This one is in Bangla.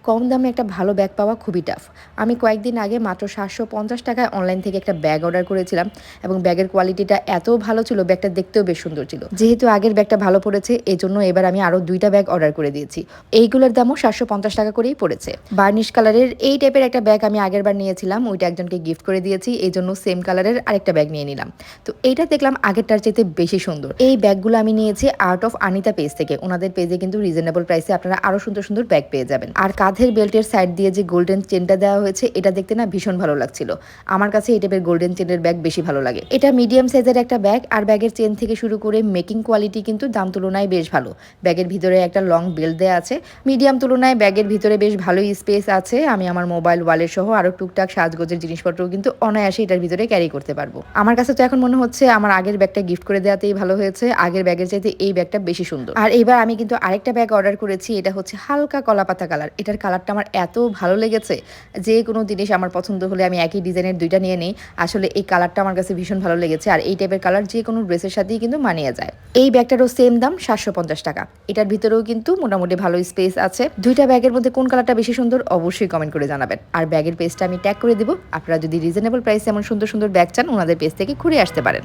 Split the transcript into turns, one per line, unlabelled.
কম দামে একটা ভালো ব্যাগ পাওয়া খুবই টাফ। আমি কয়েকদিন আগে মাত্র ৭৫০ টাকায় অনলাইন থেকে একটা ব্যাগ অর্ডার করেছিলাম এবং ব্যাগের কোয়ালিটিটা এত ভালো ছিল, ব্যাগটা দেখতেও বেশ সুন্দর ছিল। যেহেতু আগের ব্যাগটা ভালো পড়েছে, এজন্য এবার আমি আরও ২টা ব্যাগ অর্ডার করে দিয়েছি। এইগুলোর দামও ৭৫০ টাকা করেই পড়েছে। বার্নিশ কালারের এই টাইপের একটা ব্যাগ আমি আগেরবার নিয়েছিলাম, ওইটা একজনকে গিফট করে দিয়েছি, এই জন্য সেম কালারের আরেকটা ব্যাগ নিয়ে নিলাম। তো এইটা দেখলাম আগেরটার চাইতে বেশি সুন্দর। এই ব্যাগগুলো আমি নিয়েছি আর্ট অফ আনিতা পেজ থেকে। ওনাদের পেজে কিন্তু রিজনেবল প্রাইসে আপনারা আরো সুন্দর সুন্দর ব্যাগ পেয়ে যাবেন। আর কাঁধের বেল্টের সাইড দিয়ে যে গোল্ডেন চেনটা দেওয়া হয়েছে, এটা দেখতে না ভীষণ ভালো লাগছিল। আমার কাছে এই টাইপের গোল্ডেন চেনের ব্যাগ বেশি ভালো লাগে। এটা মিডিয়াম সাইজের একটা ব্যাগ, আর ব্যাগের চেন থেকে শুরু করে মেকিং কোয়ালিটি কিন্তু দাম তুলনায় বেশ ভালো। ব্যাগের ভিতরে একটা লং বেল্ট দেওয়া আছে। মিডিয়াম তুলনায় ব্যাগের ভিতরে বেশ ভালোই স্পেস আছে। আমি আমার মোবাইল, ওয়ালেট সহ আরো টুকটাক সাজগোজের জিনিসপত্রও কিন্তু অনায়াসে এটার ভিতরে ক্যারি করতে পারবো। আমার কাছে তো এখন মনে হচ্ছে আমার আগের ব্যাগটা গিফট করে দেওয়াতেই ভালো হয়েছে। আগের ব্যাগের চাইতে এই ব্যাগটা বেশি সুন্দর। আর এবার আমি কিন্তু আরেকটা ব্যাগ অর্ডার করেছি। এটা হচ্ছে হালকা কলাপাতা কালার। এটার কালারটা আমার এত ভালো লেগেছে, যে কোনো জিনিস আমার পছন্দ হলে আমি একই ডিজাইনের 2টা নিয়ে নিই। আসলে এই কালারটা আমার কাছে ভীষণ ভালো লেগেছে, আর এই টাইপের কালার যে কোনো ড্রেসের সাথেই কিন্তু মানিয়ে যায়। এই ব্যাগটারও সেম দাম ৭৫০ টাকা। এটার ভিতরেও কিন্তু মোটামুটি ভালো স্পেস আছে। 2টা ব্যাগের মধ্যে কোন কালারটা বেশি সুন্দর অবশ্যই কমেন্ট করে জানাবেন। আর ব্যাগের পেজটা আমি ট্যাগ করে দিব। আপনারা যদি রিজনেবল প্রাইসে এমন সুন্দর সুন্দর ব্যাগ চান, ওনাদের পেজ থেকে ঘুরে আসতে পারেন।